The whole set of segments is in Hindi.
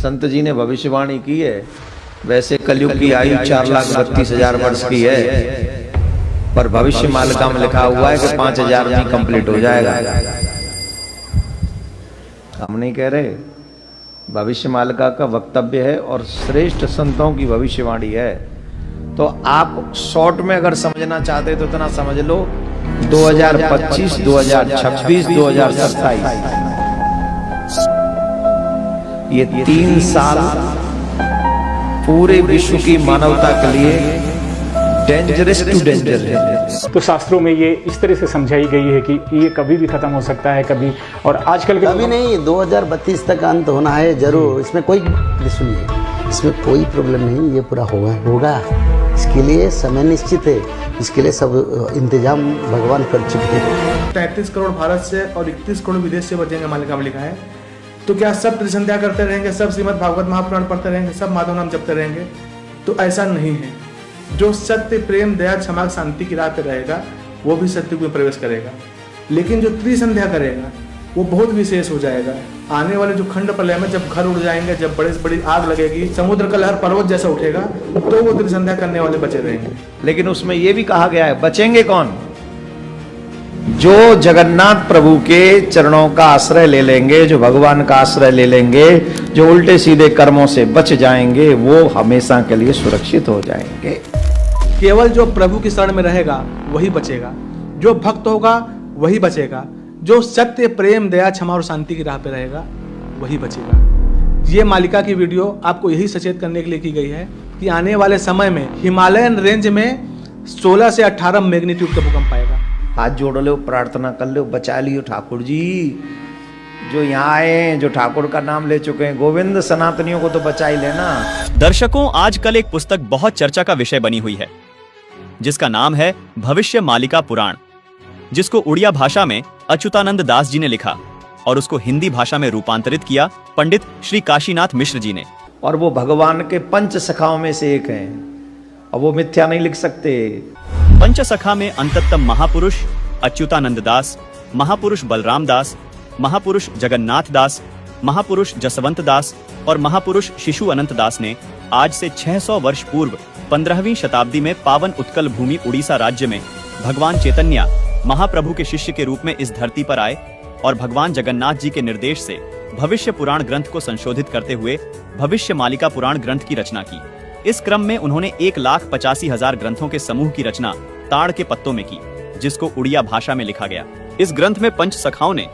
संत जी ने भविष्यवाणी की है। वैसे कलयुग की आयु 4,32,000 वर्ष की है, पर भविष्य मालिका में लिखा हुआ है कि 5,000 में कंप्लीट हो जाएगा। हम नहीं कह रहे, भविष्य मालिका का वक्तव्य है और श्रेष्ठ संतों की भविष्यवाणी है। तो आप शॉर्ट में अगर समझना चाहते तो इतना समझ लो, 2025, 2026, 2027 ये 3 साल पूरे विश्व की मानवता के लिए डेंजरस टू डेंजर है। तो शास्त्रों में ये इस तरह से समझाई गई है कि ये कभी भी खत्म हो सकता है, कभी, और आजकल कभी नहीं, 2032 तक अंत होना है जरूर। इसमें कोई सुनिए, इसमें कोई प्रॉब्लम नहीं, ये पूरा होगा। इसके लिए समय निश्चित है, इसके लिए सब इंतजाम भगवान कर चुके हैं। 33 करोड़ भारत से और 31 करोड़ विदेश से बचेंगे, मालिका में लिखा है। तो क्या सब त्रिसंध्या करते रहेंगे, सब श्रीमद् भागवत महापुराण पढ़ते रहेंगे, सब माधव नाम जपते रहेंगे? तो ऐसा नहीं है। जो सत्य, प्रेम, दया, क्षमा, शांति की राह पे रहेगा वो भी सत्युग में प्रवेश करेगा। लेकिन जो त्रिसंध्या करेगा वो बहुत विशेष हो जाएगा। आने वाले जो खंड प्रलय में जब घर उड़ जाएंगे, जब बड़े से बड़ी आग लगेगी, समुद्र का लहर पर्वत जैसा उठेगा, तो वो त्रिसंध्या करने वाले बचे रहेंगे। लेकिन उसमें ये भी कहा गया है, बचेंगे कौन? जो जगन्नाथ प्रभु के चरणों का आश्रय ले लेंगे, जो भगवान का आश्रय ले लेंगे, जो उल्टे सीधे कर्मों से बच जाएंगे, वो हमेशा के लिए सुरक्षित हो जाएंगे। केवल जो प्रभु की शरण में रहेगा वही बचेगा, जो भक्त होगा वही बचेगा, जो सत्य, प्रेम, दया, क्षमा और शांति की राह पे रहेगा वही बचेगा। ये मालिका की वीडियो आपको यही सचेत करने के लिए की गई है कि आने वाले समय में हिमालयन रेंज में 16 से 18 मैग्नीट्यूड का भूकंप आएगा। हाथ जोड़ लो, प्रार्थना कर लो, बचा लियो ठाकुर जी। जो यहाँ आए, जो ठाकुर का नाम ले चुके हैं, गोविंद सनातनियों को तो बचा ही लेना। दर्शकों, आजकल एक पुस्तक बहुत चर्चा का विषय बनी हुई है, जिसका नाम है भविष्य मालिका पुराण, जिसको उड़िया भाषा में अच्युतानंद दास जी ने लिखा और उसको हिंदी भाषा में रूपांतरित किया पंडित श्री काशीनाथ मिश्र जी ने। और वो भगवान के पंच सखाओं में से एक हैं, और वो मिथ्या नहीं लिख सकते। पंच सखा में अंततम महापुरुष अच्युतानंद दास, महापुरुष बलराम दास, महापुरुष जगन्नाथ दास, महापुरुष जसवंत दास और महापुरुष शिशु अनंत दास ने आज से 600 वर्ष पूर्व 15वीं शताब्दी में पावन उत्कल भूमि उड़ीसा राज्य में भगवान चैतन्य महाप्रभु के शिष्य के रूप में इस धरती पर आए और भगवान जगन्नाथ जी के निर्देश से भविष्य पुराण ग्रंथ को संशोधित करते हुए भविष्य मालिका पुराण ग्रंथ की रचना की। इस क्रम में उन्होंने 1,85,000 ग्रंथों के समूह की रचना ताड़ के पत्तों में की, जिसको उड़िया भाषा में लिखा गया। इस ग्रंथ में पंच सखाओं ने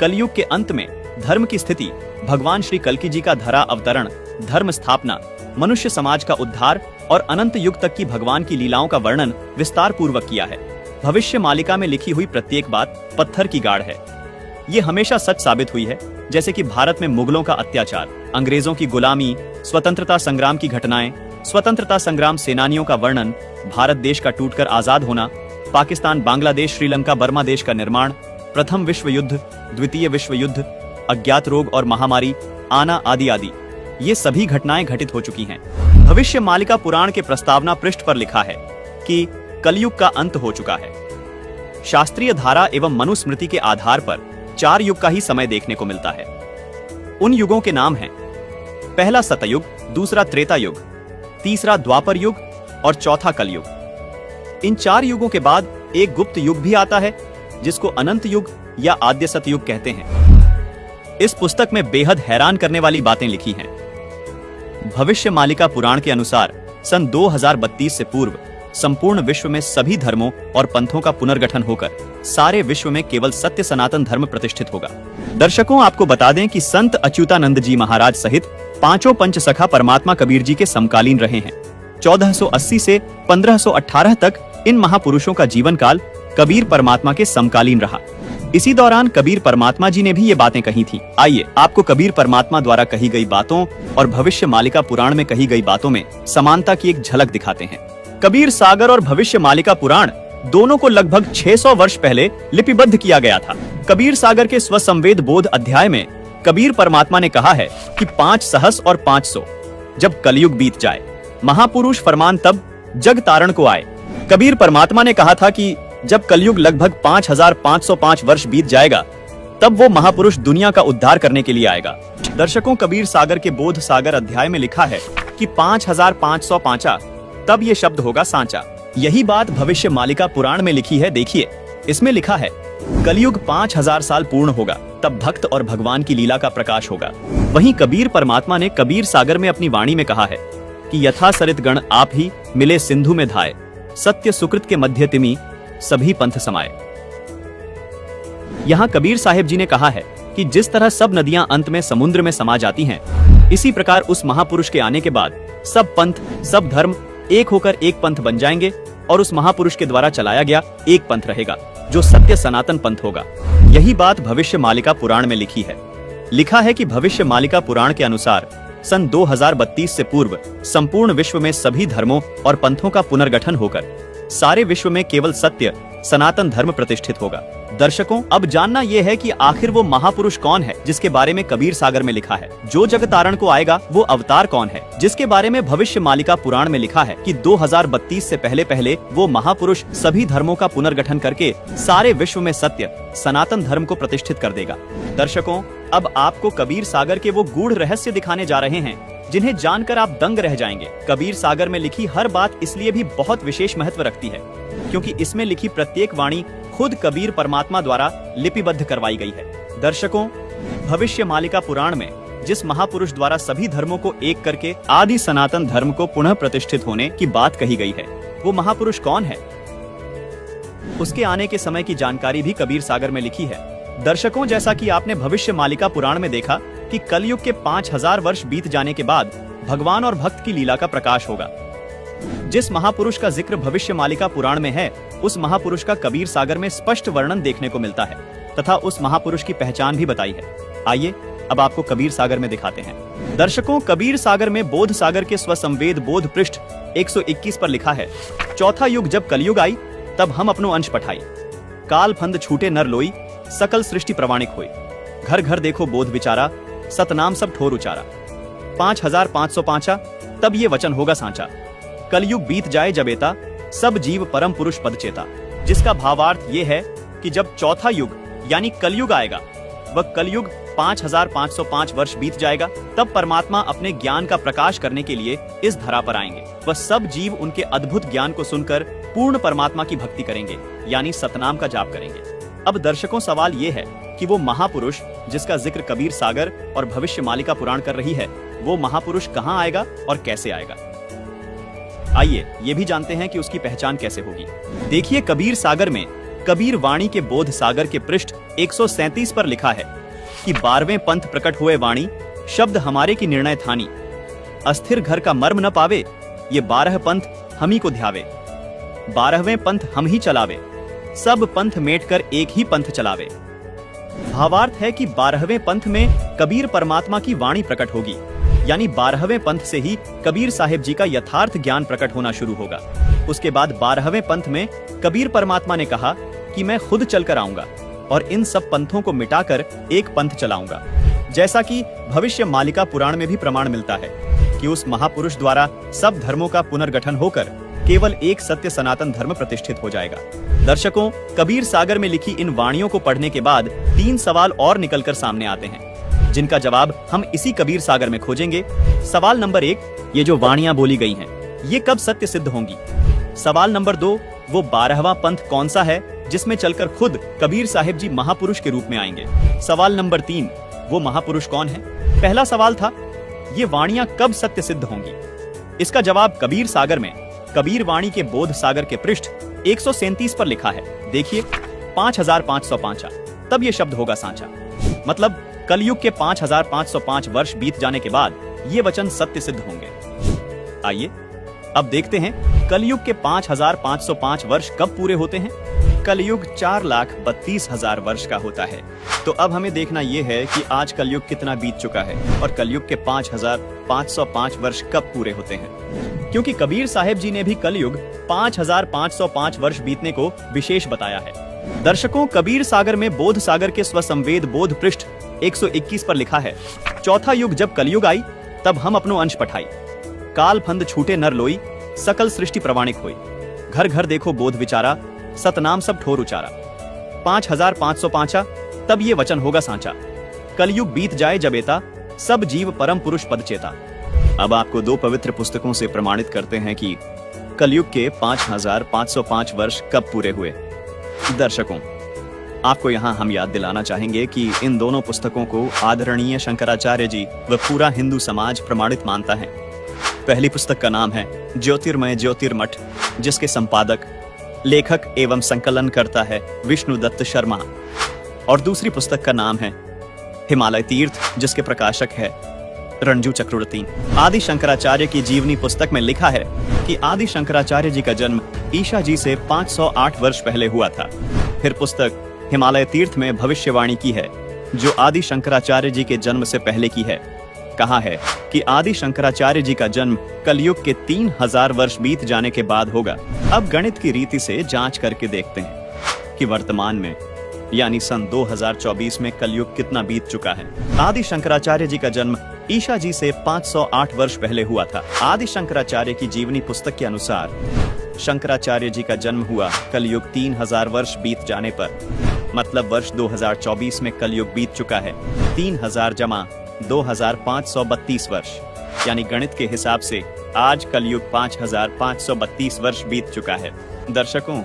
कलयुग के अंत में धर्म की स्थिति, भगवान श्री कल्कि जी का धरा अवतरण, धर्म स्थापना, मनुष्य समाज का उद्धार और अनंत युग तक की भगवान की लीलाओं का वर्णन विस्तार पूर्वक किया है। भविष्य मालिका में लिखी हुई प्रत्येक बात पत्थर की गाढ़ है। ये हमेशा सच साबित हुई है, जैसे कि भारत में मुगलों का अत्याचार, अंग्रेजों की गुलामी, स्वतंत्रता संग्राम की घटनाएं, स्वतंत्रता संग्राम सेनानियों का वर्णन, भारत देश का टूटकर आजाद होना, पाकिस्तान, बांग्लादेश, श्रीलंका, बर्मा देश का निर्माण, प्रथम विश्व युद्ध, द्वितीय विश्व युद्ध, अज्ञात रोग और महामारी आना आदि आदि, ये सभी घटनाएं घटित हो चुकी हैं। भविष्य मालिका पुराण के प्रस्तावना पृष्ठ पर लिखा है कि कलयुग का अंत हो चुका है। शास्त्रीय धारा एवं मनुस्मृति के आधार पर 4 युग का ही समय देखने को मिलता है। उन युगों के नाम हैं: पहला सतयुग, दूसरा त्रेता युग, तीसरा द्वापर युग और चौथा कलयुग। इन 4 युगों के बाद एक गुप्त युग भी आता है, जिसको अनंत युग या आद्य सतयुग कहते हैं। इस पुस्तक में बेहद हैरान करने वाली बातें लिखी हैं। भविष्य मालिका पुराण के अनुसार सन 2032 से पूर्व संपूर्ण विश्व में सभी धर्मों और पंथों का पुनर्गठन होकर सारे विश्व में केवल सत्य सनातन धर्म प्रतिष्ठित होगा। दर्शकों, आपको बता दें कि संत अच्युतानंद जी महाराज सहित 5 पंच सखा परमात्मा कबीर जी के समकालीन रहे हैं। 1480 से 1518 तक इन महापुरुषों का जीवन काल कबीर परमात्मा के समकालीन रहा। इसी दौरान कबीर परमात्मा जी ने भी ये बातें कही थी। आइए आपको कबीर परमात्मा द्वारा कही गई बातों और भविष्य मालिका पुराण में कही गई बातों में समानता की एक झलक दिखाते हैं। कबीर सागर और भविष्य मालिका पुराण दोनों को लगभग 600 वर्ष पहले लिपिबद्ध किया गया था। कबीर सागर के स्वसंवेद बोध अध्याय में कबीर परमात्मा ने कहा है कि 5 सहस और 500 जब कलयुग बीत जाए, महापुरुष फरमान तब जग तारण को आए। कबीर परमात्मा ने कहा था कि जब कलयुग लगभग 5,505 वर्ष बीत जाएगा, तब वो महापुरुष दुनिया का उद्धार करने के लिए आएगा। दर्शकों, कबीर सागर के बोध सागर अध्याय में लिखा है कि 5505 तब ये शब्द होगा सांचा। यही बात भविष्य मालिका पुराण में लिखी है। देखिए, इसमें लिखा है कलयुग 5000 साल पूर्ण होगा, तब भक्त और भगवान की लीला का प्रकाश होगा। वहीं कबीर परमात्मा ने कबीर सागर में अपनी वाणी में कहा है कि यथा सरित गण आप ही मिले सिंधु में धाये, सत्य सुकृत के मध्य तिमि सभी पंथ समाये। यहाँ कबीर साहिब जी ने कहा है कि जिस तरह सब नदियां अंत में समुद्र में समा जाती हैं, इसी प्रकार उस महापुरुष के आने के बाद सब पंथ, सब धर्म एक होकर एक पंथ बन जाएंगे और उस महापुरुष के द्वारा चलाया गया एक पंथ रहेगा, जो सत्य सनातन पंथ होगा। यही बात भविष्य मालिका पुराण में लिखी है। लिखा है कि भविष्य मालिका पुराण के अनुसार सन 2032 से पूर्व संपूर्ण विश्व में सभी धर्मों और पंथों का पुनर्गठन होकर सारे विश्व में केवल सत्य सनातन धर्म प्रतिष्ठित होगा। दर्शकों, अब जानना यह है कि आखिर वो महापुरुष कौन है जिसके बारे में कबीर सागर में लिखा है। जो जगतारण को आएगा वो अवतार कौन है जिसके बारे में भविष्य मालिका पुराण में लिखा है कि 2032 से पहले पहले वो महापुरुष सभी धर्मों का पुनर्गठन करके सारे विश्व में सत्य सनातन धर्म को प्रतिष्ठित कर देगा। दर्शकों, अब आपको कबीर सागर के वो गूढ़ रहस्य दिखाने जा रहे हैं जिन्हें जानकर आप दंग रह जाएंगे। कबीर सागर में लिखी हर बात इसलिए भी बहुत विशेष महत्व रखती है क्योंकि इसमें लिखी प्रत्येक वाणी खुद कबीर परमात्मा द्वारा लिपिबद्ध करवाई गई है। दर्शकों, भविष्य मालिका पुराण में जिस महापुरुष द्वारा सभी धर्मों को एक करके आदि सनातन धर्म को पुनः प्रतिष्ठित होने की बात कही गई है, वो महापुरुष कौन है, उसके आने के समय की जानकारी भी कबीर सागर में लिखी है। दर्शकों, जैसा कि आपने भविष्य मालिका पुराण में देखा कि कलयुग के 5000 वर्ष बीत जाने के बाद भगवान और भक्त की लीला का प्रकाश होगा। जिस महापुरुष का जिक्र भविष्य मालिका पुराण में है, उस महापुरुष का कबीर सागर में स्पष्ट वर्णन देखने को मिलता है तथा उस महापुरुष की पहचान भी बताई है। आइए अब आपको कबीर सागर में दिखाते हैं। दर्शकों, कबीर सागर में बोध सागर के स्वसंवेद बोध पृष्ठ 121 पर लिखा है, चौथा युग जब कलयुग आई, तब हम अपनो अंश पठाई, काल फंद छूटे नर लोई, सकल सृष्टि प्रवाणिक होई, घर घर देखो बोध विचारा, सतनाम सब ठोर उचारा। 5505 तब ये वचन होगा सांचा, कलयुग बीत जाए जब एता, सब जीव परम पुरुष पद चेता। जिसका भावार्थ ये है कि जब चौथा युग यानी कलयुग आएगा, वह कलयुग 5505 वर्ष बीत जाएगा, तब परमात्मा अपने ज्ञान का प्रकाश करने के लिए इस धरा पर आएंगे। वह सब जीव उनके अद्भुत ज्ञान को सुनकर पूर्ण परमात्मा की भक्ति करेंगे, यानी सतनाम का जाप करेंगे। अब दर्शकों, सवाल ये है कि वो महापुरुष जिसका जिक्र कबीर सागर और भविष्य मालिका पुराण कर रही है, वो महापुरुष कहाँ आएगा और कैसे आएगा। आइए ये भी जानते हैं कि उसकी पहचान कैसे होगी। देखिए, कबीर सागर में कबीर वाणी के बोध सागर के पृष्ठ 137 पर लिखा है कि 12वें पंथ प्रकट हुए वाणी, शब्द हमारे की निर्णय थानी, अस्थिर घर का मर्म न पावे, ये 12 पंथ हम ही को ध्यावे, 12वें पंथ हम ही चलावे, सब पंथ मेट कर एक ही पंथ चलावे। भावार्थ है कि 12वें पंथ में कबीर परमात्मा की वाणी प्रकट होगी, यानी 12वें पंथ से ही कबीर साहिब जी का यथार्थ ज्ञान प्रकट होना शुरू होगा। उसके बाद 12वें पंथ में कबीर परमात्मा ने कहा कि मैं खुद चलकर आऊंगा और इन सब पंथों को मिटाकर एक पंथ चलाऊंगा। जैसा कि भविष्य मालिका पुराण में भी प्रमाण मिलता है कि उस महापुरुष द्वारा सब धर्मों का पुनर्गठन होकर केवल एक सत्य सनातन धर्म प्रतिष्ठित हो जाएगा। दर्शकों, कबीर सागर में लिखी इन वाणियों को पढ़ने के बाद 3 सवाल और निकलकर सामने आते हैं, जिनका जवाब हम इसी कबीर सागर में खोजेंगे। सवाल नंबर 1, ये जो वाणियां बोली गई हैं, ये कब सत्य सिद्ध होंगी। सवाल नंबर 2, वो 12वां पंथ कौन सा है जिसमें चलकर खुद कबीर साहिब जी महापुरुष के रूप में आएंगे। सवाल नंबर 3, वो महापुरुष कौन है। पहला सवाल था, ये वाणियां कब सत्य सिद्ध होंगी। इसका जवाब कबीर सागर में कबीर वाणी के बोध सागर के पृष्ठ 137 पर लिखा है। देखिए, 5505 तब ये शब्द होगा सांचा, मतलब कलयुग के 5505 वर्ष बीत जाने के बाद ये वचन सत्य सिद्ध होंगे। आइए अब देखते हैं कलयुग के 5505 वर्ष कब पूरे होते हैं। कलयुग 4,32,000 वर्ष का होता है। तो अब हमें देखना यह है कि आज कलयुग कितना बीत चुका है और कलयुग के 5505 वर्ष कब पूरे होते हैं, क्योंकि कबीर साहिब जी ने भी कलयुग 5505 वर्ष बीतने को विशेष बताया है। दर्शकों, कबीर सागर में बोध सागर के स्वसंवेद बोध पृष्ठ 121 पर लिखा है, चौथा युग जब कलयुग आई, तब हम अपनो अंश पठाई, काल फंद छूटे नर लोई, सकल सृष्टि प्रवाणिक होई, घर घर देखो बोध विचारा, सतनाम सब ठोर उचारा। 5505 तब ये वचन होगा सांचा। कलयुग बीत जाए जब एता, सब जीव परम पुरुष पद चेता। अब आपको दो पवित्र पुस्तकों से प्रमाणित करते हैं कि कलयुग के 5505 वर्ष कब पूरे हुए। दर्शकों, आपको यहाँ हम याद दिलाना चाहेंगे कि इन दोनों पुस्तकों को आदरणीय शंकराचार्य जी व पूरा हिंदू समाज प्रमाणित मानता है। पहली पुस्तक का नाम है ज्योतिर्मय ज्योतिर्मठ, जिसके संपादक, लेखक एवं संकलन करता है विष्णुदत्त शर्मा, और दूसरी पुस्तक का नाम है हिमालय तीर्थ, जिसके प्रकाशक है रणजू चक्रवर्ती। आदि शंकराचार्य की जीवनी पुस्तक में लिखा है कि आदि शंकराचार्य जी का जन्म ईशा जी से 508 वर्ष पहले हुआ था। फिर पुस्तक हिमालय तीर्थ में भविष्यवाणी की है, जो आदि शंकराचार्य जी के जन्म से पहले की है। कहा है कि आदि शंकराचार्य जी का जन्म कलयुग के 3000 वर्ष बीत जाने के बाद होगा। अब गणित की रीति से जांच करके देखते हैं कि वर्तमान में यानी सन 2024 में कलयुग कितना बीत चुका है। आदि शंकराचार्य जी का जन्म ईशा जी से 508 वर्ष पहले हुआ था। आदि शंकराचार्य की जीवनी पुस्तक के अनुसार शंकराचार्य जी का जन्म हुआ कलयुग 3000 वर्ष बीत जाने पर, मतलब वर्ष 2024 में कलयुग बीत चुका है 3000 जमा 2532 वर्ष, यानी गणित के हिसाब से आज कलयुग 5532 वर्ष बीत चुका है। दर्शकों,